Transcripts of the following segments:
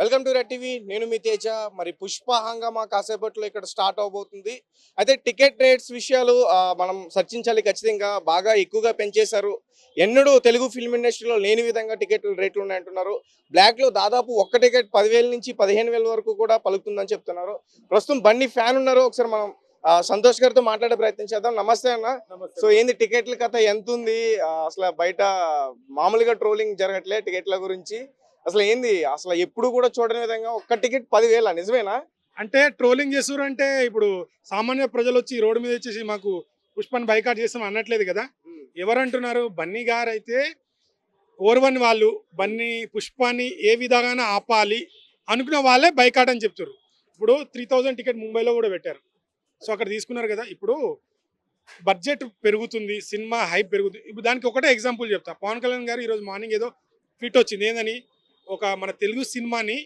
Welcome to red TV. నేను మీ తేజ. మరి పుష్ప హంగామా కాసేపట్లో ఇక్కడ స్టార్ట్ అవబోతుంది. అయితే టికెట్ రేట్స్ విషయాలు మనం చర్చించాలి ఖచ్చితంగా. బాగా ఎక్కువగా పెంచేశారు. ఎన్నడూ తెలుగు ఫిల్మ్ ఇండస్ట్రీలో లేని విధంగా టికెట్ రేట్లు ఉన్నాయంటున్నారు. బ్లాక్లో దాదాపు ఒక్క టికెట్ 10,000 నుంచి 15,000 వరకు కూడా పలుకుతుందని చెప్తున్నారు. ప్రస్తుతం బన్నీ ఫ్యాన్ ఉన్నారు. ఒకసారి మనం సంతోష్ గారితో మాట్లాడే ప్రయత్నం చేద్దాం. నమస్తే అన్న. సో ఏంది టికెట్ల కథ ఎంత ఉంది? అసలు బయట మామూలుగా ట్రోలింగ్ జరగట్లే టికెట్ల గురించి. అసలు ఏంది? అసలు ఎప్పుడు కూడా చూడని విధంగా ఒక్క టికెట్ 10,000 నిజమేనా? అంటే ట్రోలింగ్ చేస్తున్నారు అంటే ఇప్పుడు సామాన్య ప్రజలు వచ్చి రోడ్డు మీద వచ్చేసి మాకు పుష్పని బైకాట్ చేస్తాం అనట్లేదు కదా. ఎవరంటున్నారు? బన్నీ గారు అయితే ఓర్వని వాళ్ళు బన్నీ పుష్పాన్ని ఏ విధంగా ఆపాలి అనుకున్న వాళ్ళే బైకాట్ అని చెప్తారు. ఇప్పుడు 3000 టికెట్ ముంబైలో కూడా పెట్టారు. సో అక్కడ తీసుకున్నారు కదా. ఇప్పుడు బడ్జెట్ పెరుగుతుంది, సినిమా హైప్ పెరుగుతుంది. ఇప్పుడు దానికి ఒకటే ఎగ్జాంపుల్ చెప్తా. పవన్ కళ్యాణ్ గారు ఈరోజు మార్నింగ్ ఏదో ట్వీట్ వచ్చింది. ఏందని ఒక మన తెలుగు సినిమాని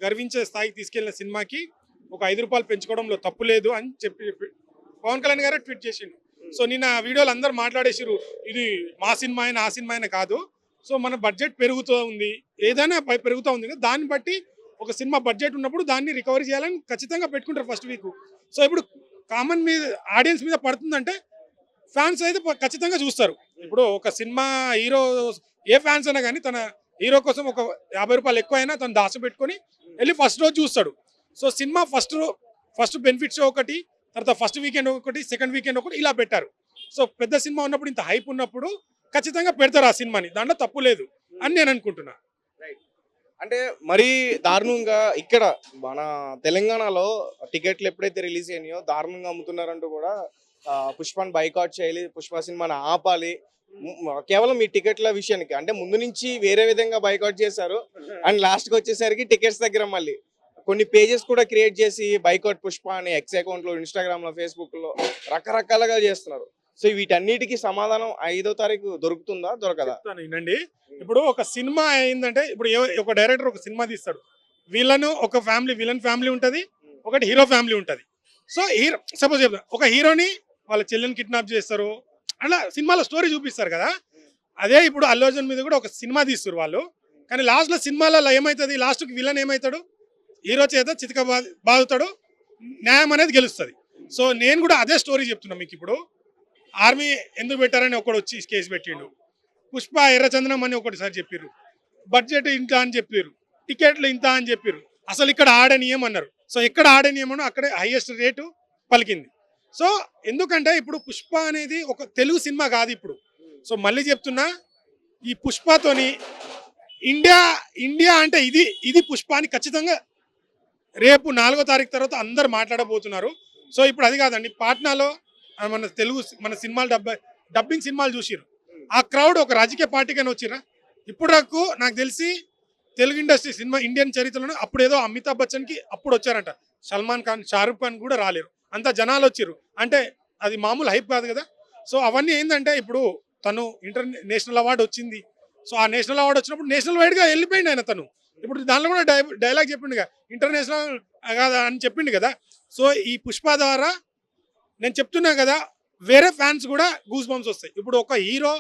గర్వించే స్థాయికి తీసుకెళ్లిన సినిమాకి ఒక 5 రూపాయలు పెంచుకోవడంలో తప్పు లేదు అని చెప్పి పవన్ కళ్యాణ్ గారే ట్వీట్ చేసిండు. సో నిన్న వీడియోలు అందరూ మాట్లాడేసారు, ఇది మా సినిమా అయినా ఆ సినిమా అయినా కాదు. సో మన బడ్జెట్ పెరుగుతూ ఉంది, ఏదైనా పెరుగుతూ ఉంది. దాన్ని బట్టి ఒక సినిమా బడ్జెట్ ఉన్నప్పుడు దాన్ని రికవరీ చేయాలని ఖచ్చితంగా పెట్టుకుంటారు ఫస్ట్ వీక్. సో ఇప్పుడు కామన్ మీద ఆడియన్స్ మీద పడుతుందంటే ఫ్యాన్స్ అయితే ఖచ్చితంగా చూస్తారు. ఇప్పుడు ఒక సినిమా హీరో ఏ ఫ్యాన్స్ అయినా కానీ తన హీరో కోసం ఒక 50 రూపాయలు ఎక్కువ అయినా తను దాచిపెట్టుకొని వెళ్ళి ఫస్ట్ రోజు చూస్తాడు. So cinema first benefit show ఒకటి, తర్వాత ఫస్ట్ వీకెండ్ ఒకటి, సెకండ్ వీకెండ్ ఒకటి, ఇలా పెట్టారు. సో పెద్ద సినిమా ఉన్నప్పుడు, ఇంత హైప్ ఉన్నప్పుడు ఖచ్చితంగా పెడతారు ఆ సినిమాని. దాంట్లో తప్పు లేదు అని నేను అనుకుంటున్నా. అంటే మరీ దారుణంగా ఇక్కడ మన తెలంగాణలో టికెట్లు ఎప్పుడైతే రిలీజ్ అయినాయో దారుణంగా అమ్ముతున్నారంటూ కూడా పుష్పని బైకాట్ చేయాలి, పుష్ప సినిమాని ఆపాలి. కేవలం ఈ టికెట్ల విషయానికి అంటే ముందు నుంచి వేరే విధంగా బైకాట్ చేశారు. అండ్ లాస్ట్కి వచ్చేసరికి టికెట్స్ దగ్గర మళ్ళీ కొన్ని పేజెస్ కూడా క్రియేట్ చేసి బైకాట్ పుష్ప అని ఎక్స్ అకౌంట్లో, ఇన్స్టాగ్రామ్లో, ఫేస్బుక్లో రకరకాలుగా చేస్తున్నారు. సో వీటన్నిటికీ సమాధానం 5వ తారీఖు దొరుకుతుందా దొరకదా? వినండి, ఇప్పుడు ఒక సినిమా అయిందంటే ఇప్పుడు ఒక డైరెక్టర్ ఒక సినిమా తీస్తాడు. విలన్ ఒక ఫ్యామిలీ, విలన్ ఫ్యామిలీ ఉంటుంది, ఒకటి హీరో ఫ్యామిలీ ఉంటుంది. సో హీరో సపోజ్ చెప్తా, ఒక హీరోని వాళ్ళ చెల్లెని కిడ్నాప్ చేస్తారు, అలా సినిమాలో స్టోరీ చూపిస్తారు కదా. అదే ఇప్పుడు అల్లు అర్జున్ మీద కూడా ఒక సినిమా తీస్తారు వాళ్ళు. కానీ లాస్ట్లో సినిమాలలో ఏమవుతుంది? లాస్ట్కి విలన్ ఏమవుతాడు? హీరో చేత చితక బాదుతాడు, న్యాయం అనేది గెలుస్తుంది. సో నేను కూడా అదే స్టోరీ చెప్తున్నా మీకు. ఇప్పుడు ఆర్మీ ఎందుకు పెట్టారని ఒకడు వచ్చి కేసు పెట్టిండు. పుష్ప ఎర్రచందనం అని ఒకటిసారి చెప్పారు, బడ్జెట్ ఇంత అని చెప్పారు, టికెట్లు ఇంత అని చెప్పారు. అసలు ఇక్కడ ఆడనీయం అన్నారు. సో ఎక్కడ ఆడనీయమనో అక్కడే హైయెస్ట్ రేటు పలికింది. సో ఎందుకంటే ఇప్పుడు పుష్ప అనేది ఒక తెలుగు సినిమా కాదు ఇప్పుడు. సో మళ్ళీ చెప్తున్నా, ఈ పుష్పతోని ఇండియా అంటే ఇది పుష్ప అని ఖచ్చితంగా రేపు 4వ తారీఖు తర్వాత అందరు మాట్లాడబోతున్నారు. సో ఇప్పుడు అది కాదండి, పాట్నాలో మన సినిమాలు డబ్బింగ్ సినిమాలు చూసిరు. ఆ క్రౌడ్ ఒక రాజకీయ పార్టీకైనా వచ్చిరా? ఇప్పుడు నాకు తెలిసి తెలుగు ఇండస్ట్రీ సినిమా ఇండియన్ చరిత్రలో అప్పుడు ఏదో అమితాబ్ బచ్చన్కి అప్పుడు వచ్చారంట. సల్మాన్ ఖాన్, షారుఖ్ ఖాన్ కూడా రాలేరు, అంత జనాలు వచ్చిర్రు. అంటే అది మామూలు హైప్ కాదు కదా. సో అవన్నీ ఏంటంటే ఇప్పుడు తను ఇంటర్నేషనల్ అవార్డు వచ్చింది. సో ఆ నేషనల్ అవార్డు వచ్చినప్పుడు నేషనల్ వైడ్గా వెళ్ళిపోయింది ఆయన. తను ఇప్పుడు దానిలో కూడా డైలాగ్ చెప్పిండుగా, ఇంటర్నేషనల్ కాదా అని చెప్పిండు కదా. సో ఈ పుష్ప ద్వారా నేను చెప్తున్నా కదా, వేరే ఫ్యాన్స్ కూడా గూస్ బంప్స్ వస్తాయి. ఇప్పుడు ఒక హీరో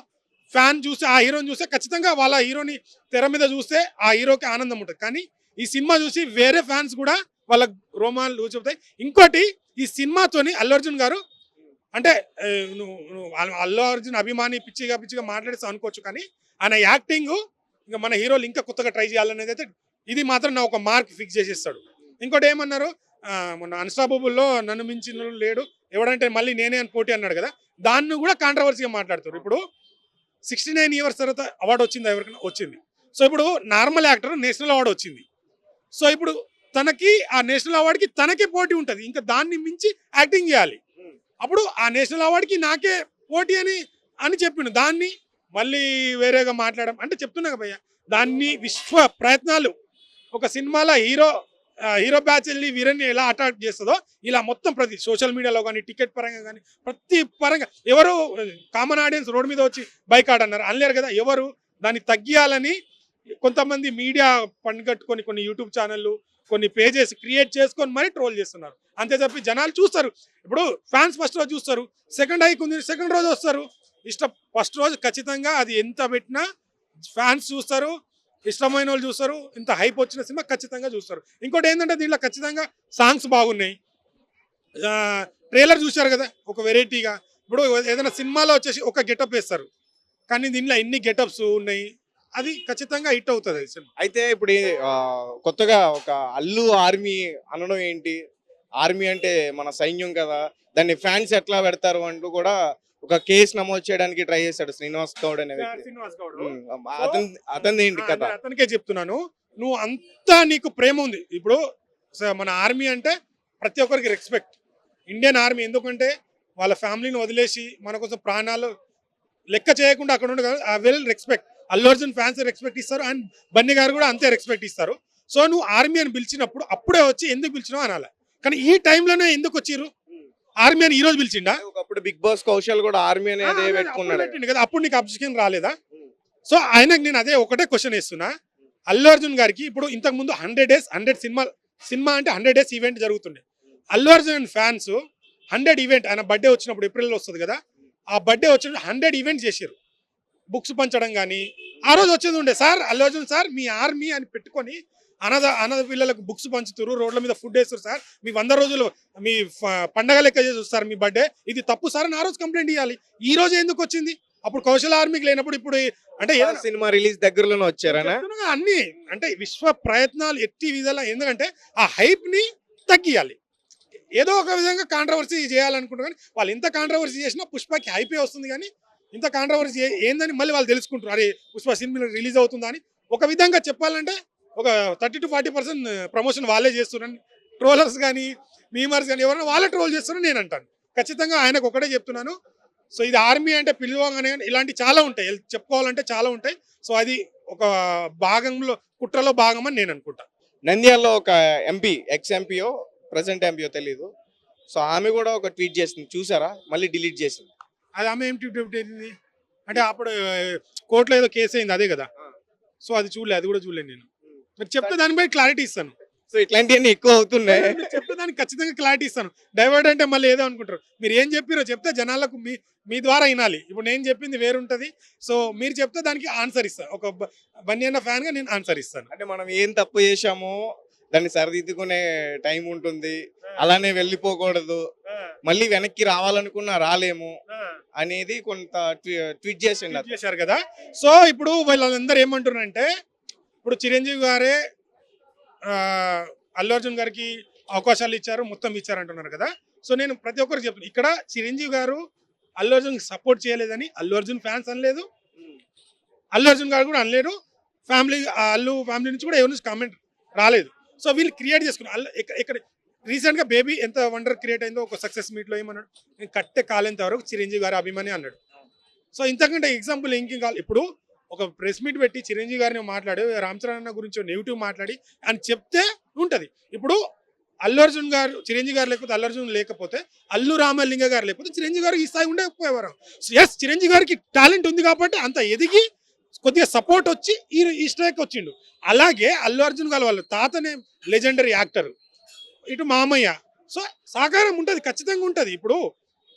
ఫ్యాన్ చూస్తే, ఆ హీరోని చూస్తే ఖచ్చితంగా వాళ్ళ హీరోని తెర మీద చూస్తే ఆ హీరోకి ఆనందం ఉంటుంది. కానీ ఈ సినిమా చూసి వేరే ఫ్యాన్స్ కూడా వాళ్ళ రోమాలు చెబుతాయి. ఇంకోటి, ఈ సినిమాతోని అల్లు అర్జున్ గారు అంటే నువ్వు అల్లు అర్జున్ అభిమాని పిచ్చిగా మాట్లాడేస్తా అనుకోవచ్చు, కానీ ఆయన యాక్టింగ్ ఇంకా మన హీరోలు ఇంకా కొత్తగా ట్రై చేయాలనేది అయితే ఇది మాత్రం నా ఒక మార్క్ ఫిక్స్ చేసేస్తాడు. ఇంకోటి ఏమన్నారు, మొన్న అన్స్టాపబుల్లో నన్ను మించిన లేడు ఎవడంటే మళ్ళీ నేనే అని పోటీ అన్నాడు కదా. దాన్ని కూడా కాంట్రవర్సీగా మాట్లాడుతారు. ఇప్పుడు 69 ఇయర్స్ తర్వాత అవార్డు వచ్చింది, ఎవరికైనా వచ్చింది. సో ఇప్పుడు నార్మల్ యాక్టర్ నేషనల్ అవార్డు వచ్చింది. సో ఇప్పుడు తనకి ఆ నేషనల్ అవార్డుకి తనకే పోటీ ఉంటుంది, ఇంకా దాన్ని మించి యాక్టింగ్ చేయాలి. అప్పుడు ఆ నేషనల్ అవార్డుకి నాకే పోటీ అని చెప్పిండు. దాన్ని మళ్ళీ వేరేగా మాట్లాడడం అంటే చెప్తున్నా భయ్య, దాన్ని విశ్వ ప్రయత్నాలు ఒక సినిమాలో హీరో బ్యాచ్ వెళ్ళి వీరన్ని ఎలా అటాక్ చేస్తుందో ఇలా మొత్తం ప్రతి సోషల్ మీడియాలో కానీ, టికెట్ పరంగా కానీ, ప్రతి పరంగా ఎవరు కామన్ ఆడియన్స్ రోడ్డు మీద వచ్చి బైకాట్ అన్నారు అనలేరు కదా. ఎవరు దాన్ని తగ్గియాలని కొంతమంది మీడియా పనిగట్టుకొని కొన్ని యూట్యూబ్ ఛానళ్ళు, కొన్ని పేజెస్ క్రియేట్ చేసుకొని మరీ ట్రోల్ చేస్తున్నారు. అంతే చెప్పి జనాలు చూస్తారు. ఇప్పుడు ఫ్యాన్స్ ఫస్ట్ రోజు చూస్తారు, సెకండ్ హైక్ ఉంది సెకండ్ రోజు వస్తారు. ఫస్ట్ రోజు ఖచ్చితంగా అది ఎంత పెట్టినా ఫ్యాన్స్ చూస్తారు, ఇష్టమైన వాళ్ళు చూస్తారు, ఇంత హైప్ వచ్చిన సినిమా ఖచ్చితంగా చూస్తారు. ఇంకోటి ఏంటంటే దీంట్లో ఖచ్చితంగా సాంగ్స్ బాగున్నాయి. ట్రైలర్ చూశారు కదా, ఒక వెరైటీగా. ఇప్పుడు ఏదైనా సినిమాలో వచ్చేసి ఒక గెటప్ వేస్తారు, కానీ దీంట్లో ఎన్ని గెటప్స్ ఉన్నాయి, అది ఖచ్చితంగా హిట్ అవుతుంది ఈ సినిమా. అయితే ఇప్పుడు కొత్తగా ఒక అల్లు ఆర్మీ అనడం ఏంటి? ఆర్మీ అంటే మన సైన్యం కదా, దాన్ని ఫ్యాన్స్ ఎట్లా పెడతారు అంటూ కూడా ఒక కేసు నమోదు చేయడానికి ట్రై చేశాడు శ్రీనివాస్ గౌడ్ అనే వ్యక్తి. శ్రీనివాస్ గౌడ్ అతని ఏంటి కథ? అతనికే చెప్తున్నాను, నువ్వు అంతా నీకు ప్రేమ ఉంది. ఇప్పుడు మన ఆర్మీ అంటే ప్రతి ఒక్కరికి రెస్పెక్ట్. ఇండియన్ ఆర్మీ ఎందుకంటే వాళ్ళ ఫ్యామిలీని వదిలేసి మన కోసం ప్రాణాలు లెక్క చేయకుండా అక్కడ ఉండే well respect. Allu Arjun fans respect ఇస్తారు, అండ్ బన్నీ గారు కూడా అంతే రెస్పెక్ట్ ఇస్తారు. సో నువ్వు ఆర్మీ అని పిలిచినప్పుడు అప్పుడే వచ్చి ఎందుకు పిలిచినావు అనాలి. కానీ ఈ టైంలోనే ఎందుకు వచ్చిర్రు? ఆర్మీ అని ఈ రోజు పిలిచిండా? ఒకప్పుడు బిగ్ బాస్ కౌశల్ కూడా ఆర్మీ అనేది పెట్టుకున్నాడు కదా, అప్పుడు నీకు అబ్జెక్షన్ రాలేదా? సో ఆయనకు నేను అదే ఒకటే క్వశ్చన్ వేస్తున్నా. అల్లు అర్జున్ గారికి ఇప్పుడు ఇంతకు ముందు 100 days 100 సినిమా అంటే 100 days ఈవెంట్ జరుగుతుండే. అల్లు అర్జున్ ఫ్యాన్స్ 100 ఈవెంట్, ఆయన బర్త్డే వచ్చినప్పుడు ఏప్రిల్లో వస్తుంది కదా, ఆ బర్త్డే వచ్చినప్పుడు 100 ఈవెంట్స్ చేశారు. బుక్స్ పంచడం కానీ ఆ రోజు వచ్చేది ఉండే, సార్ అల్లు అర్జున్ సార్ మీ ఆర్మీ అని పెట్టుకొని అనాథ పిల్లలకు బుక్స్ పంచుతారు, రోడ్ల మీద ఫుడ్ వేస్తారు సార్, మీ 100 రోజులు మీ పండగ లెక్క చేస్తారు సార్ మీ బర్త్డే, ఇది తప్పు సార్ అని ఆ రోజు కంప్లైంట్ ఇవ్వాలి. ఈ రోజు ఎందుకు వచ్చింది? అప్పుడు కౌశల్ ఆర్మీకి లేనప్పుడు ఇప్పుడు అంటే సినిమా రిలీజ్ దగ్గరలోనే వచ్చారనా? అన్ని అంటే విశ్వ ప్రయత్నాలు ఎట్టి విధాలా, ఎందుకంటే ఆ హైప్ ని తగ్గియాలి, ఏదో ఒక విధంగా కాంట్రవర్సీ చేయాలనుకుంటారు. కానీ వాళ్ళు ఇంత కాంట్రవర్సీ చేసినా పుష్పకి హైపే వస్తుంది, కానీ ఇంత కాంట్రవర్సీ ఏందని మళ్ళీ వాళ్ళు తెలుసుకుంటారు. అరే పుష్ప సినిమా రిలీజ్ అవుతుందా అని. ఒక విధంగా చెప్పాలంటే ఒక 30 to 40% ప్రమోషన్ వాళ్ళే చేస్తున్నారని ట్రోలర్స్ కానీ మీమర్స్ కానీ ఎవరైనా వాళ్ళే ట్రోల్ చేస్తున్నారని నేను అంటాను. ఖచ్చితంగా ఆయనకు ఒకటే చెప్తున్నాను. సో ఇది ఆర్మీ అంటే పిలవగానే ఇలాంటి చాలా ఉంటాయి, చెప్పుకోవాలంటే చాలా ఉంటాయి. సో అది ఒక భాగంలో కుట్రలో భాగం అని నేను అనుకుంటా. నంద్యాలలో ఒక ఎంపీ, ఎక్స్ ఎంపీయో ప్రెసెంట్ ఎంపీయో తెలీదు, సో ఆమె కూడా ఒక ట్వీట్ చేసింది, చూసారా? మళ్ళీ డిలీట్ చేసింది. అది ఆమె ఏం ట్వీట్ అయింది అంటే అప్పుడు కోర్టులో ఏదో కేసు అయింది అదే కదా. సో అది చూడలేదు, అది కూడా చూడలేదు నేను. మీరు చెప్తే దానిపై క్లారిటీ ఇస్తాను. సో ఇట్లాంటివన్నీ ఎక్కువ అవుతున్నాయి. చెప్తే దానికి ఖచ్చితంగా క్లారిటీ ఇస్తాను. డైవర్ట్ అంటే మళ్ళీ ఏదో అనుకుంటారు. మీరు ఏం చెప్పారో చెప్తే జనాలకు మీ ద్వారా వినాలి. ఇప్పుడు నేను చెప్పింది వేరుంటది, సో మీరు చెప్తే దానికి ఆన్సర్ ఇస్తాను. ఒక బన్నీ అన్న ఫ్యాన్ గా నేను ఆన్సర్ ఇస్తాను. అంటే మనం ఏం తప్పు చేశామో దాన్ని సరిదిద్దుకునే టైం ఉంటుంది, అలానే వెళ్ళిపోకూడదు, మళ్ళీ వెనక్కి రావాలనుకున్నా రాలేము అనేది కొంత ట్వీట్ చేశారు కదా. సో ఇప్పుడు వీళ్ళందరూ ఏమంటున్నారంటే, ఇప్పుడు చిరంజీవి గారే అల్లు అర్జున్ గారికి అవకాశాలు ఇచ్చారు, మొత్తం ఇచ్చారు అంటున్నారు కదా. సో నేను ప్రతి ఒక్కరికి చెప్తున్నాను, ఇక్కడ చిరంజీవి గారు అల్లు అర్జున్ సపోర్ట్ చేయలేదని అల్లు అర్జున్ ఫ్యాన్స్ అనలేదు, అల్లు అర్జున్ గారు కూడా అనలేరు, అల్లు ఫ్యామిలీ నుంచి కూడా ఎవరి నుంచి కామెంట్ రాలేదు. సో వీళ్ళు క్రియేట్ చేసుకున్నారు. ఇక్కడ రీసెంట్ గా బేబీ ఎంత వండర్ క్రియేట్ అయిందో ఒక సక్సెస్ మీట్ లో ఏమన్నాడు, నేను కట్టే కాలేంత వరకు చిరంజీవి గారు అభిమాని అన్నాడు. సో ఇంతకంటే ఎగ్జాంపుల్ ఇంకేం కావాలి. ఇప్పుడు ఒక ప్రెస్ మీట్ పెట్టి చిరంజీవి గారిని మాట్లాడి రామ్ చరణ్ అన్న గురించి నెగిటివ్ మాట్లాడి అని చెప్తే ఉంటది. ఇప్పుడు అల్లు అర్జున్ గారు చిరంజీవి గారు లేకపోతే అల్లు అర్జున్ లేకపోతే అల్లు రామలింగ గారు లేకపోతే చిరంజీవి గారు ఈ స్థాయి ఉండకపోయేవారు. ఎస్, చిరంజీవి గారికి టాలెంట్ ఉంది కాబట్టి అంత ఎదిగి కొద్దిగా సపోర్ట్ వచ్చి ఈ స్ట్రైక్ వచ్చిండు. అలాగే అల్లు అర్జున్ గారు వాళ్ళ తాతనే లెజెండరీ యాక్టర్, ఇటు మామయ్య, సో సహకారం ఉంటుంది, ఖచ్చితంగా ఉంటుంది. ఇప్పుడు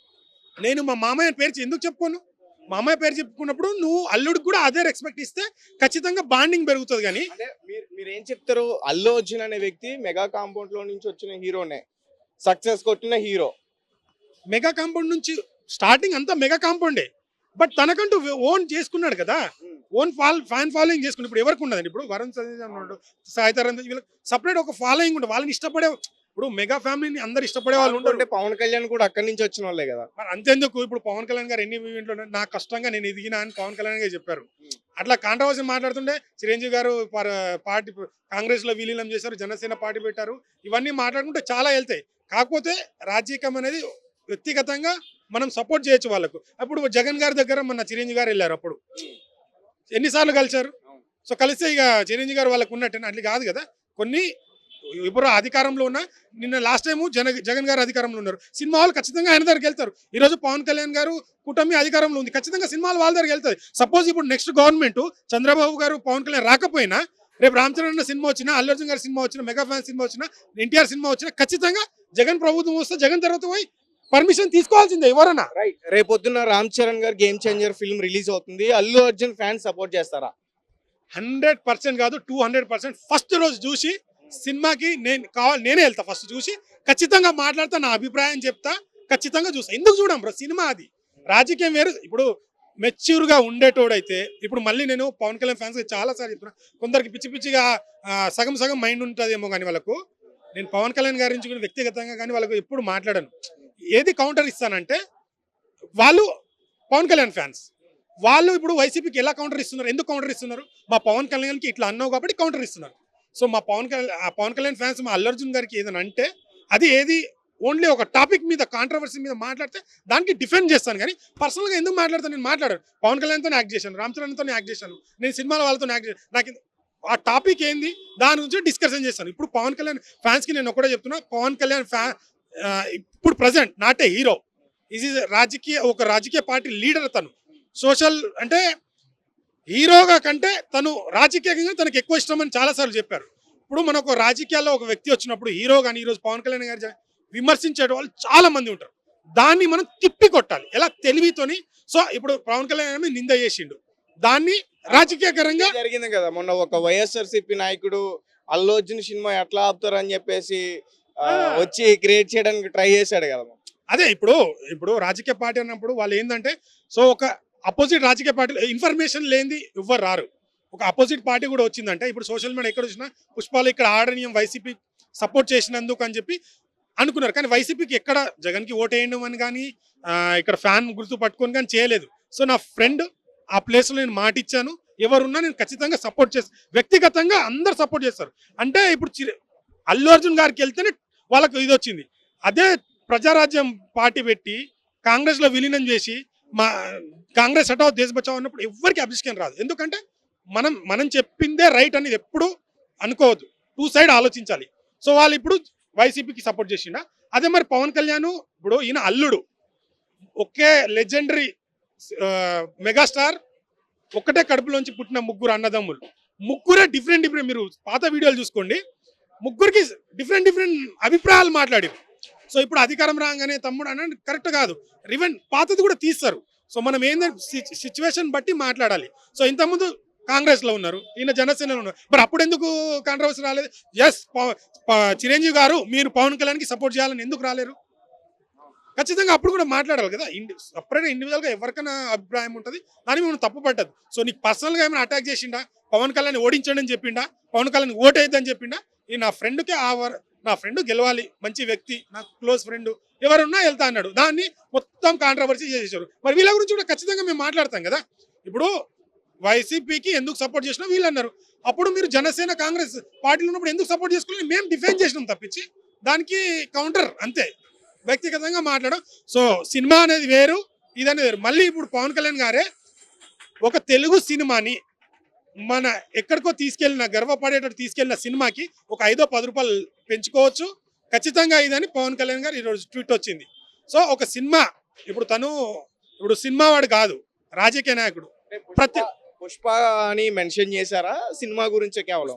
నేను మా మామయ్య పేరు ఎందుకు చెప్పుకోను? మామయ్య పేరు చెప్పుకున్నప్పుడు నువ్వు అల్లుడికి కూడా అదే రెస్పెక్ట్ ఇస్తే ఖచ్చితంగా బాండింగ్ పెరుగుతుంది. కానీ మీరు ఏం చెప్తారు? అల్లు అర్జున్ అనే వ్యక్తి మెగా కాంపౌండ్ లో నుంచి వచ్చిన హీరోనే, సక్సెస్ కొట్టిన హీరో. మెగా కాంపౌండ్ నుంచి స్టార్టింగ్ అంతా మెగా కాంపౌండే, బట్ తనకంటూ ఓన్ చేసుకున్నాడు కదా, ఓన్ ఫ్యాన్ ఫాలోయింగ్ చేసుకుని. ఇప్పుడు ఎవరికి ఉండదండి, ఇప్పుడు వరుణ్ సతీష్ ఉన్నాడు, సాయితరం, వీళ్ళకి సపరేట్ ఒక ఫాలోయింగ్ ఉంటుంది, వాళ్ళని ఇష్టపడే. ఇప్పుడు మెగా ఫ్యామిలీని అందరు ఇష్టపడే వాళ్ళు ఉంటే పవన్ కళ్యాణ్ కూడా అక్కడి నుంచి వచ్చిన వాళ్ళే కదా. మరి అంతేందుకు, ఇప్పుడు పవన్ కళ్యాణ్ గారు ఎన్ని ఈవెంట్లు నా కష్టంగా నేను ఎదిగినా అని పవన్ కళ్యాణ్ గారు చెప్పారు. అట్లా కాంట్రవర్సీ మాట్లాడుతుంటే చిరంజీవి గారు పార్టీ కాంగ్రెస్ లో విలీనం చేశారు, జనసేన పార్టీ పెట్టారు, ఇవన్నీ మాట్లాడుకుంటే చాలా వెళ్తాయి. కాకపోతే రాజకీయం అనేది వ్యక్తిగతంగా మనం సపోర్ట్ చేయొచ్చు వాళ్ళకు. అప్పుడు జగన్ గారి దగ్గర మన చిరంజీవి గారు వెళ్ళారు, అప్పుడు ఎన్నిసార్లు కలిశారు. సో కలిస్తే ఇక చిరంజీవి గారు వాళ్ళకు ఉన్నట్టు అట్లా కాదు కదా. కొన్ని ఇప్పుడు అధికారంలో ఉన్న నిన్న లాస్ట్ టైము జగన్ గారు అధికారంలో ఉన్నారు, సినిమా వాళ్ళు ఖచ్చితంగా ఆయన దగ్గరికి వెళ్తారు. ఈ రోజు పవన్ కళ్యాణ్ గారు కూటమి అధికారంలో ఉంది, ఖచ్చితంగా సినిమాలు వాళ్ళ దగ్గరికి వెళ్తాయి. సపోజ్ ఇప్పుడు నెక్స్ట్ గవర్నమెంట్ చంద్రబాబు గారు పవన్ కళ్యాణ్ రాకపోయినా, రేపు రామ్ చరణ్ సినిమా వచ్చినా, అల్లు అర్జున్ గారి సినిమా వచ్చినా, మెగా ఫ్యాన్ సినిమా వచ్చినా, ఎన్టీఆర్ సినిమా వచ్చినా, ఖచ్చితంగా జగన్ ప్రభుత్వం వస్తే జగన్ తర్వాత పోయి పర్మిషన్ తీసుకోవాల్సిందే ఎవరన్నా. రేపొద్దున రామ్ చరణ్ గారు గేమ్ చేంజర్ ఫిల్మ్ రిలీజ్ అవుతుంది, అల్లు అర్జున్ ఫ్యాన్స్ సపోర్ట్ చేస్తారా? 100% కాదు 200% ఫస్ట్ రోజు చూసి సినిమాకి నేనే వెళ్తా. ఫస్ట్ చూసి ఖచ్చితంగా మాట్లాడతా, నా అభిప్రాయం చెప్తా, ఖచ్చితంగా చూస్తా. ఎందుకు చూడం బ్రో, సినిమా అది. రాజకీయం వేరు. ఇప్పుడు మెచ్యూర్ గా ఉండేటోడైతే, ఇప్పుడు మళ్ళీ నేను పవన్ కళ్యాణ్ ఫ్యాన్స్ చాలా సార్లు చెప్తున్నా, కొందరికి పిచ్చి పిచ్చిగా సగం సగం మైండ్ ఉంటుందేమో కానీ వాళ్ళకు, నేను పవన్ కళ్యాణ్ గారి నుంచి కూడా వ్యక్తిగతంగా కానీ వాళ్ళకు ఎప్పుడు మాట్లాడను. ఏది కౌంటర్ ఇస్తానంటే, వాళ్ళు పవన్ కళ్యాణ్ ఫ్యాన్స్, వాళ్ళు ఇప్పుడు వైసీపీకి ఎలా కౌంటర్ ఇస్తున్నారు, ఎందుకు కౌంటర్ ఇస్తున్నారు? మా పవన్ కళ్యాణ్కి ఇట్లా అన్నావు కాబట్టి కౌంటర్ ఇస్తున్నారు. సో మా పవన్ కళ్యాణ్ ఫ్యాన్స్ మా అల్లు అర్జున్ గారికి ఏదైనా అంటే, అది ఏది ఓన్లీ ఒక టాపిక్ మీద, కాంట్రవర్సీ మీద మాట్లాడితే దానికి డిఫెండ్ చేస్తాను. కానీ పర్సనల్గా ఎందుకు మాట్లాడతాను? నేను మాట్లాడాను. పవన్ కళ్యాణ్తో యాక్ట్ చేశాను, రామ్ చరణ్తో యాక్ట్ చేశాను, నేను సినిమాల వాళ్ళతో యాక్ట్ చేశాను. నాకు ఆ టాపిక్ ఏంది దాని గురించి డిస్కషన్ చేస్తాను. ఇప్పుడు పవన్ కళ్యాణ్ ఫ్యాన్స్కి నేను ఒకటే చెప్తున్నా, పవన్ కళ్యాణ్ ఇప్పుడు ప్రజెంట్ నాట్ ఏ హీరో, ఇది ఒక రాజకీయ పార్టీ లీడర్. తను సోషల్ అంటే హీరోగా కంటే తను రాజకీయంగా తనకు ఎక్కువ ఇష్టం అని చాలాసార్లు చెప్పారు. ఇప్పుడు మనకు రాజకీయాల్లో ఒక వ్యక్తి వచ్చినప్పుడు, హీరో కానీ ఈరోజు పవన్ కళ్యాణ్ గారు విమర్శించే వాళ్ళు చాలా మంది ఉంటారు. దాన్ని మనం తిప్పి కొట్టాలి ఎలా, తెలివితోని. సో ఇప్పుడు పవన్ కళ్యాణ్ నింద చేసిండు, దాన్ని రాజకీయకరంగా జరిగింది కదా మొన్న, ఒక వైఎస్ఆర్సీపీ నాయకుడు అల్లు అర్జున్ సినిమా ఎట్లా ఆపుతారని చెప్పేసి వచ్చి క్రియేట్ చేయడానికి ట్రై చేశాడు కదా. అదే ఇప్పుడు రాజకీయ పార్టీ అన్నప్పుడు వాళ్ళు ఏంటంటే, సో ఒక అపోజిట్ రాజకీయ పార్టీలో ఇన్ఫర్మేషన్ లేనిది ఎవ్వరు రారు. ఒక అపోజిట్ పార్టీ కూడా వచ్చిందంటే, ఇప్పుడు సోషల్ మీడియా ఎక్కడ వచ్చినా పుష్పాలు ఇక్కడ ఆడనీయం వైసీపీ సపోర్ట్ చేసినందుకు అని చెప్పి అనుకున్నారు. కానీ వైసీపీకి ఎక్కడ జగన్కి ఓటేయడం అని కానీ ఇక్కడ ఫ్యాన్ గుర్తు పట్టుకొని కానీ చేయలేదు. సో నా ఫ్రెండ్ ఆ ప్లేస్లో నేను మాట ఇచ్చాను, ఎవరున్నా నేను ఖచ్చితంగా సపోర్ట్ చేస్తాను. వ్యక్తిగతంగా అందరు సపోర్ట్ చేస్తారు. అంటే ఇప్పుడు అల్లు అర్జున్ గారికి వెళ్తేనే వాళ్ళకు ఇది వచ్చింది. అదే ప్రజారాజ్యం పార్టీ పెట్టి కాంగ్రెస్లో విలీనం చేసి మా కాంగ్రెస్ హటావ్ దేశ్ బచావ్ అన్నప్పుడు ఎవరికి అభిషేకం రాదు. ఎందుకంటే మనం చెప్పిందే రైట్ అనేది ఎప్పుడు అనుకోవద్దు, 2 సైడ్ ఆలోచించాలి. సో వాళ్ళు ఇప్పుడు వైసీపీకి సపోర్ట్ చేసిండా. అదే మరి పవన్ కళ్యాణ్, ఇప్పుడు ఈయన అల్లుడు, ఒకే లెజెండరీ మెగాస్టార్, ఒక్కటే కడుపులోంచి పుట్టిన ముగ్గురు అన్నదమ్ములు, ముగ్గురే డిఫరెంట్ మీరు పాత వీడియోలు చూసుకోండి, ముగ్గురికి డిఫరెంట్ అభిప్రాయాలు మాట్లాడారు. సో ఇప్పుడు అధికారం రాగానే తమ్ముడు అని కరెక్ట్ కాదు, పాతది కూడా తీస్తారు. సో మనం ఏంటంటే సిచ్యువేషన్ బట్టి మాట్లాడాలి. సో ఇంతకుముందు కాంగ్రెస్లో ఉన్నారు, ఈయన జనసేనలో ఉన్నారు, మరి అప్పుడు ఎందుకు కాంట్రవర్సీ రాలేదు? ఎస్, చిరంజీవి గారు మీరు పవన్ కళ్యాణ్కి సపోర్ట్ చేయాలని ఎందుకు రాలేరు? ఖచ్చితంగా అప్పుడు కూడా మాట్లాడాలి కదా. సపరేట్గా ఇండివిజువల్గా ఎవరికైనా అభిప్రాయం ఉంటుంది, దాన్ని మేము తప్పు పట్టదు. సో నీకు పర్సనల్గా ఏమైనా అటాక్ చేసిండా, పవన్ కళ్యాణ్ ఓడించండి అని చెప్పిండా, పవన్ కళ్యాణ్ ఓటేద్దని చెప్పిండా? ఈ నా ఫ్రెండ్కే నా ఫ్రెండ్ గెలవాలి, మంచి వ్యక్తి, నాకు క్లోజ్ ఫ్రెండ్, ఎవరున్నా వెళ్తా అన్నాడు, దాన్ని మొత్తం కాంట్రవర్సీ చేసేసారు. మరి వీళ్ళ గురించి కూడా ఖచ్చితంగా మేము మాట్లాడతాం కదా. ఇప్పుడు వైసీపీకి ఎందుకు సపోర్ట్ చేసినా వీళ్ళు అన్నారు, అప్పుడు మీరు జనసేన కాంగ్రెస్ పార్టీలో ఉన్నప్పుడు ఎందుకు సపోర్ట్ చేసుకోవాలి, మేము డిఫెండ్ చేసినాం తప్పించి దానికి కౌంటర్ అంతే, వ్యక్తిగతంగా మాట్లాడడం. సో సినిమా అనేది వేరు, ఇదనేది వేరు. మళ్ళీ ఇప్పుడు పవన్ కళ్యాణ్ గారే ఒక తెలుగు సినిమాని మన ఎక్కడికో తీసుకెళ్ళిన, గర్వపడేటట్టు తీసుకెళ్ళిన సినిమాకి ఒక 5-10 రూపాయలు పెంచుకోవచ్చు ఖచ్చితంగా ఇదని పవన్ కళ్యాణ్ గారు ఈరోజు ట్వీట్ వచ్చింది. సో ఒక సినిమా, ఇప్పుడు సినిమా వాడు కాదు, రాజకీయ నాయకుడు. పుష్ప అని మెన్షన్ చేశారా సినిమా గురించి? కేవలం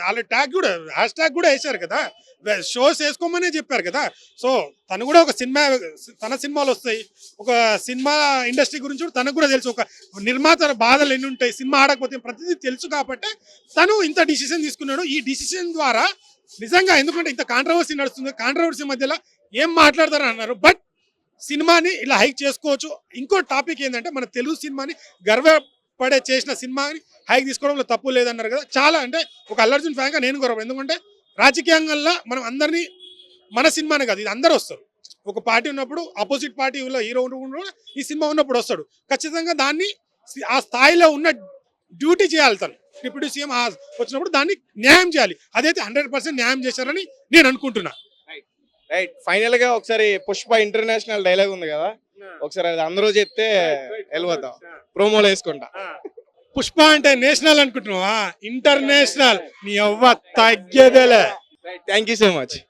వాళ్ళ ట్యాగ్ కూడా, హ్యాష్ ట్యాగ్ కూడా వేశారు కదా, షోస్ వేసుకోమనే చెప్పారు కదా. సో తను కూడా ఒక సినిమా, తన సినిమాలు వస్తాయి, ఒక సినిమా ఇండస్ట్రీ గురించి కూడా తనకు కూడా తెలుసు, ఒక నిర్మాత బాధలు ఎన్ని ఉంటాయి, సినిమా ఆడకపోతే ప్రతిదీ తెలుసు. కాబట్టి తను ఇంత డిసిషన్ తీసుకున్నాడు. ఈ డిసిషన్ ద్వారా నిజంగా, ఎందుకంటే ఇంత కాంట్రవర్సీ నడుస్తుంది, కాంట్రవర్సీ మధ్యలో ఏం మాట్లాడతారని అన్నారు, బట్ సినిమాని ఇలా హైక్ చేసుకోవచ్చు. ఇంకో టాపిక్ ఏంటంటే, మన తెలుగు సినిమాని గర్వపడే చేసిన సినిమాని హైక్ తీసుకోవడంలో తప్పు లేదన్నారు కదా. చాలా అంటే ఒక అల్లు అర్జున్ ఫ్యాన్గా నేను గౌరవం, ఎందుకంటే రాజకీయంగా మనం అందరినీ, మన సినిమానే కాదు, ఇది అందరూ వస్తారు. ఒక పార్టీ ఉన్నప్పుడు ఆపోజిట్ పార్టీలో హీరో ఉన్నప్పుడు, ఈ సినిమా ఉన్నప్పుడు వస్తాడు. ఖచ్చితంగా దాన్ని ఆ స్థాయిలో ఉన్న డ్యూటీ చేయాలి. తను డిప్యూటీ సీఎం వచ్చినప్పుడు దాన్ని న్యాయం చేయాలి. అదైతే 100% న్యాయం చేశారని నేను అనుకుంటున్నా. రైట్, ఫైనల్ గా ఒకసారి పుష్ప ఇంటర్నేషనల్ డైలాగ్ ఉంది కదా, ఒకసారి అది అందరూ చెప్తే వెళ్ళిపోతాం, ప్రోమోలో వేసుకుంటా. పుష్ప అంటే నేషనల్ అనుకుంటున్నావా? ఇంటర్నేషనల్ నీ అవ్వ తగ్గేదేలే. Thank you so much.